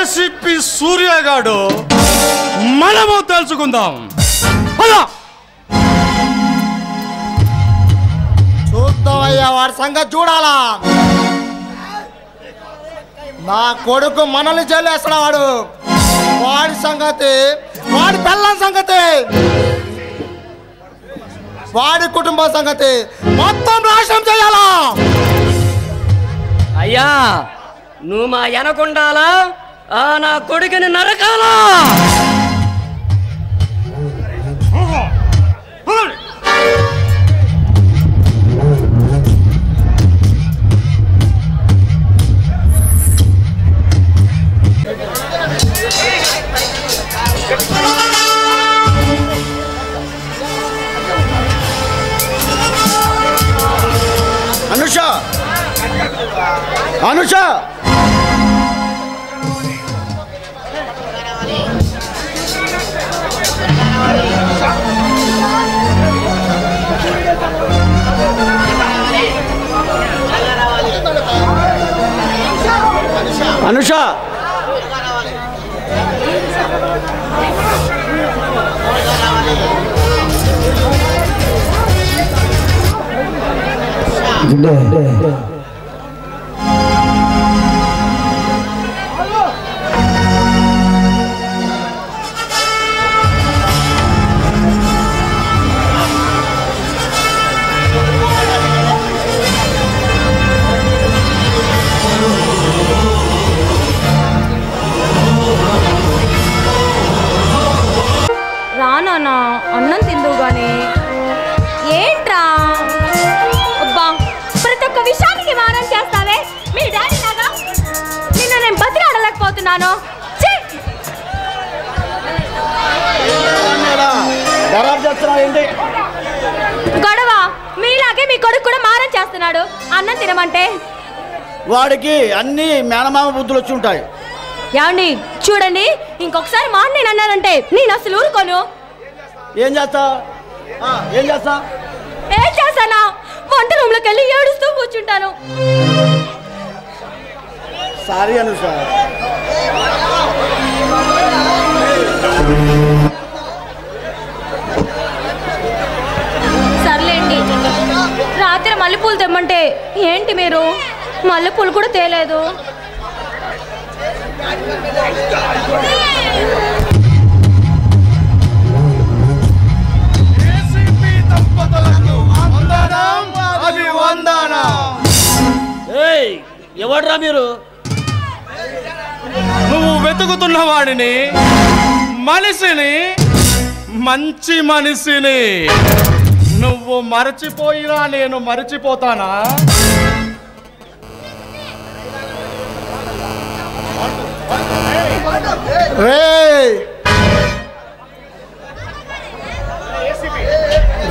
ACP సూర్యగాడు మనము తెలుసుకుందాం. చూద్దామయ్యా, వాడి సంగతి చూడాలా. నా కొడుకు మనల్ని చెల్లేస్తాడు. వాడి సంగతి, వాడి పిల్లల సంగతి, వాడి కుటుంబం సంగతి మొత్తం నాశనం చేయాలా. అయ్యా, నువ్వు మా వెనకుండాలా, నా కొడుకుని నరకాలా? అనుష, అనుష, అనుష, రానా అన్నం తిందువు గాని. ఏంట్రా అబ్బా, ప్రతి ఒక్క విషయానికి మారం చేస్తావే. మీ డాడీ లాగా నిన్ను నేను బతిలాడలేకపోతున్నాను. గొడవ మీలాగే మీ కొడుకు కూడా మారం చేస్తున్నాడు. అన్నం తినమంటే వాడికి అన్ని మేనమామ బుద్ధులు వచ్చి ఉంటాయి. ఏమండి చూడండి, ఇంకొకసారి మా నేను అన్నానంటే నేను అసలు ఊరుకోను. ఏం చేస్తా, ఏం చేస్తా, ఏం చేస్తానా? వంట రూమ్ లోకి వెళ్ళి ఏడుస్తూ కూర్చుంటాను. సారీ అనుష. సర్లేండి, రాత్రి మల్లెపూలు తెమ్మంటే ఏంటి మీరు మల్లెపూలు కూడా తేలేదు. ఎవడ్రా మీరు? నువ్వు వెతుకుతున్న వాడిని, మనిషిని, మంచి మనిషిని. నువ్వు మరచిపోయినా నేను మరచిపోతానా?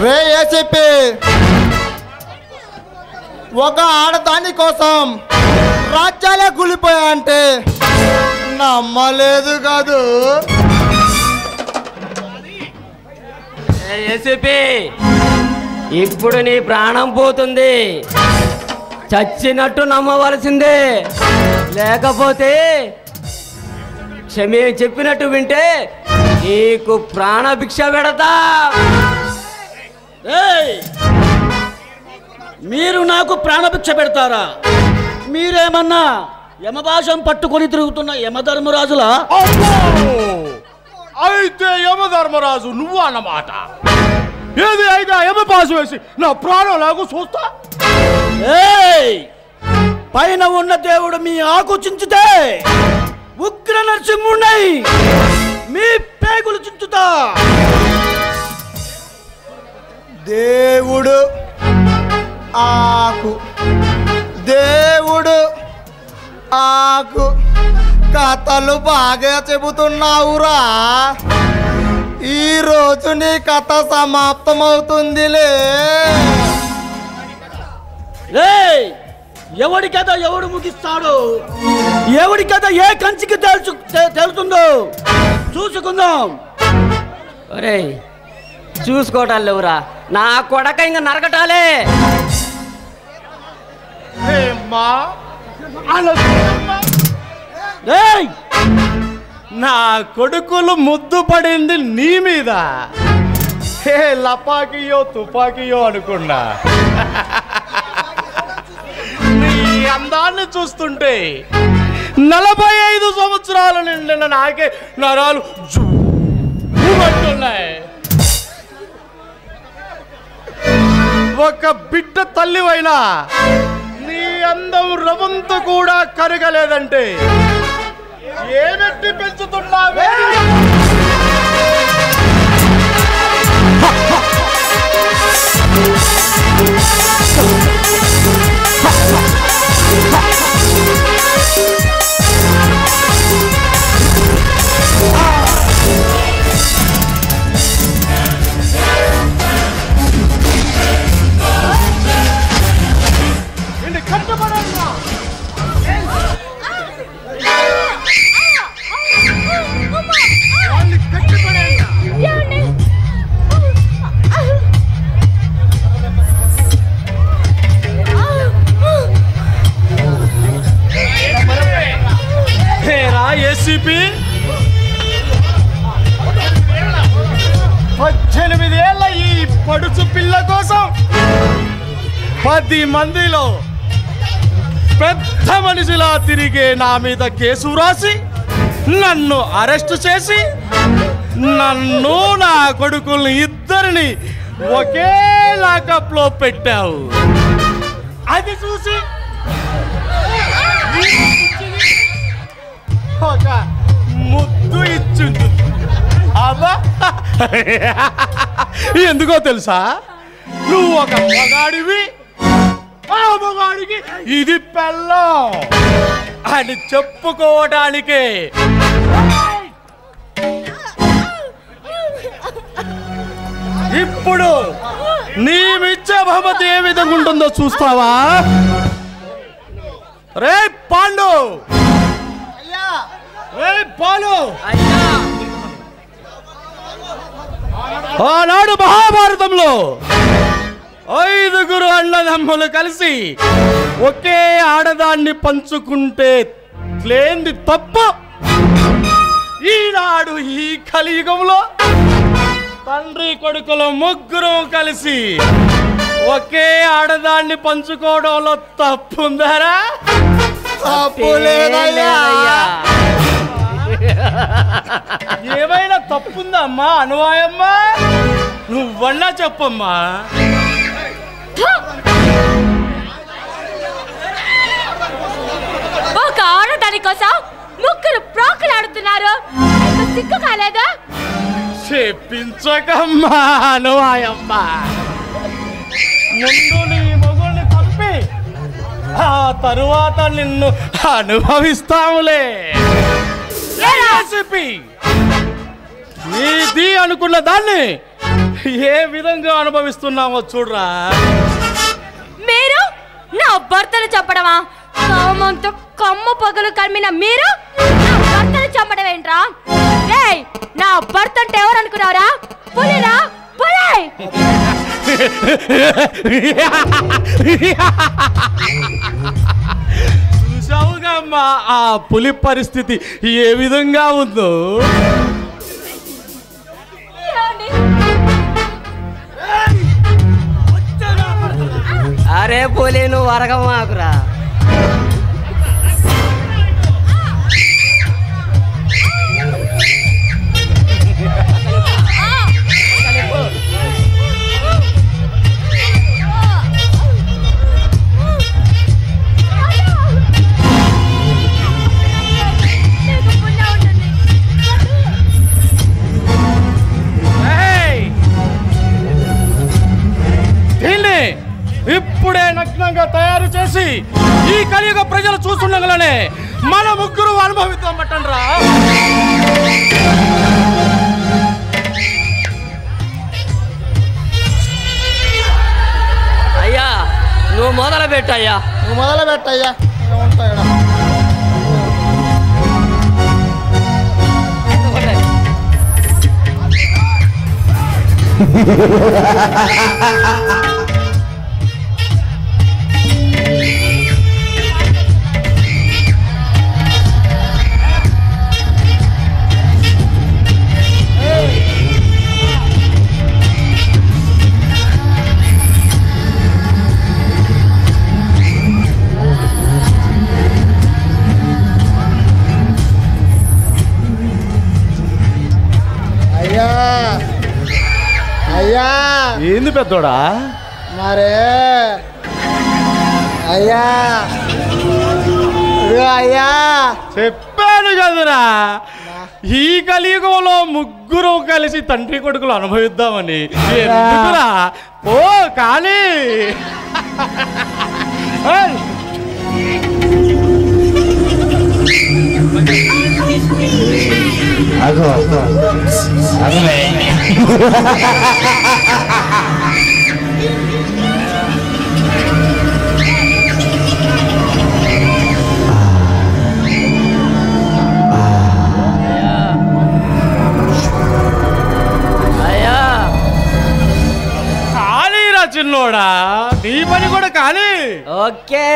రే ఏసీపీ, ఒక ఆడదాని కోసం రాజ్యాలే కూలిపోయాయంటే నమ్మలేదు కాదు. ఏసీపీ, ఇప్పుడు నీ ప్రాణం పోతుంది. చచ్చినట్టు నమ్మవలసిందే, లేకపోతే క్షమే చెప్పినట్టు వింటే నీకు ప్రాణభిక్ష పెడతా. మీరు నాకు ప్రాణభిక్ష పెడతారా? మీరేమన్నా యమభాషం పట్టుకొని తిరుగుతున్న యమధర్మరాజులా? అయితే యమధర్మరాజు నువ్వు అన్నమాట. ఏది అయినా యమపాసు వేసి నా ప్రాణం లాగు చూస్తా. పైన ఉన్న దేవుడు మీ ఆకు చించుతే ఉగ్ర నరసింహుడై మీ పేగులు చించుతా. దేవుడు ఆకు, దేవుడు ఆకు, కథలు బాగా చెబుతున్నావురా. ఈరోజు నీ కథ సమాప్తమవుతుందిలే. ఎవడి కథ ఎవడు ముగిస్తాడు? ఎవడి కథ ఏ కంచికి తెలుతుందో చూసుకుందాం. ఒరే, చూసుకోవటాలు లేవురా, నా కొడక ఇంకా నరకటాలే. ఏమ్మా? నా కొడుకులు ముద్దు పడింది నీ మీద. హే లపాకియో తుపాకియో అనుకున్నా. నీ అందాన్ని చూస్తుంటే 45 సంవత్సరాలు నిండిన నాకే నరాలు జూమంటున్నాయి. ఒక బిడ్డ తల్లివైనా నీ అందం రవంత కూడా కరగలేదంటే ఏమెట్టి పెంచుతున్నావే? ఏసీపీ 18 ఏళ్ళ ఈ పడుచు పిల్ల కోసం 10 మందిలో పెద్ద మనిషిలా తిరిగే నా మీద కేసు రాసి నన్ను అరెస్ట్ చేసి నన్ను నా కొడుకుల్ని ఇద్దరిని ఒకే లాకప్లో పెట్టావు. అది చూసి ఒక ముద్దు ఇచ్చింది. అబ్బా ఎందుకో తెలుసా? నువ్వు ఒక మగాడివి, ఆ మగాడికి ఇది పెళ్ళం అని చెప్పుకోవడానికే. ఇప్పుడు నీవిచ్చే బహుమతి ఏ విధంగా ఉంటుందో చూస్తావా? రే పాండు, రే పాలు, ఆనాడు మహాభారతంలో 5 అన్నదమ్ములు కలిసి ఒకే ఆడదాన్ని పంచుకుంటే లేంది తప్ప, ఈనాడు ఈ కలియుగంలో తండ్రి కొడుకులు 3 కలిసి ఒకే ఆడదాన్ని పంచుకోవడంలో తప్పుందరా? తప్పు లేదయ్యా. ఏమైనా తప్పుందా అమ్మా? అనువాయమ్మా, నువ్వన్నా చెప్పమ్మా. ఒక ఆడదాని కోసం 3 ప్రోకులాడుతున్నారు. సిగ్గు కాలేదా? చెప్పించకమ్మా అనువాయమ్మా. ముందు నీ మొగుల్ని చంపి ఆ తరువాత నిన్ను అనుభవిస్తాములే. నీది అనుకున్న దాన్ని ఏ విధంగా అనుభవిస్తున్నామో చూడరా. మీరు నా భర్తను చంపడమా? కామంతో కమ్ము పగలు కమ్మిన మీరు నా భర్తను చంపడం ఏంట్రా? నా భర్త అంటే ఎవరు అనుకున్నారా? పులిరా, పులి. చూసావుగా అమ్మా ఆ పులి పరిస్థితి ఏ విధంగా ఉందో. అరే పులి, నువ్వు వరగమాకురా. ఇప్పుడే నగ్నంగా తయారు చేసి ఈ కలియుగ ప్రజలు చూస్తుండగానే మన 3 అనుభవిద్దాం పట్టండ్రా. అయ్యా నువ్వు మొదలు పెట్టయ్యా. నువ్వు మొదలు పెట్టయ్యా. ఉంటాయా ఏంది పెద్దోడా? మరే అయ్యా అయ్యా చెప్పాను కదరా, ఈ కలియుగంలో ముగ్గురు కలిసి తండ్రి కొడుకులు అనుభవిద్దామని. ఎందుకురా ఓ కానీ ఖాళీరా చిన్నోడా, నీ పని కూడా ఖాళీ. ఓకే.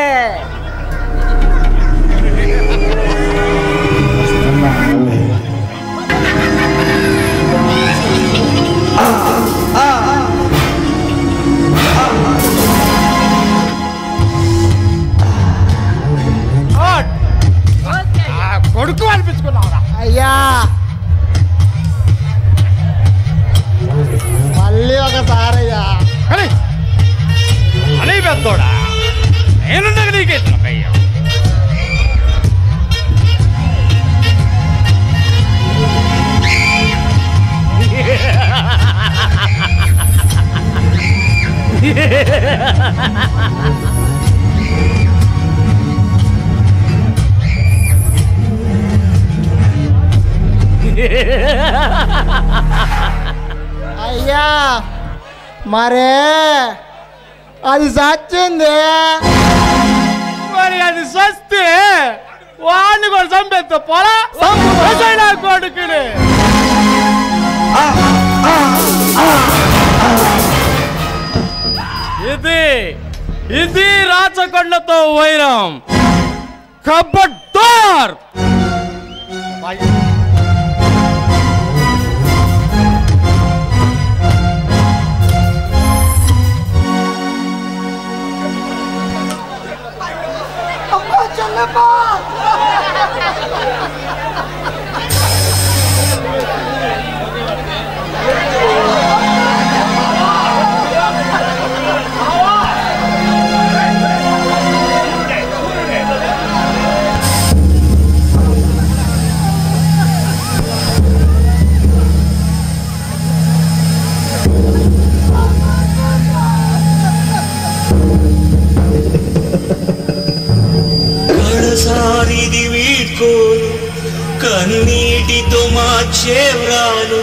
కొడుకు అనిపించుకున్నావురా. అయ్యా మళ్ళీ ఒకసారి అయ్యా. అని పెద్దోడా, నేనుండగా నీకెత్తునకయ్యా. అయ్యా మరే అది సచ్చింది. మరి అది సస్తే వాడిని కూడా చంపేస్తా పోలా కొడుకుని. ఇది రాచకొండతో వైరం. ఖబర్దార్. కడసారిది వీడ్కోలు, కన్నీటితో మార్చే వ్రాలు.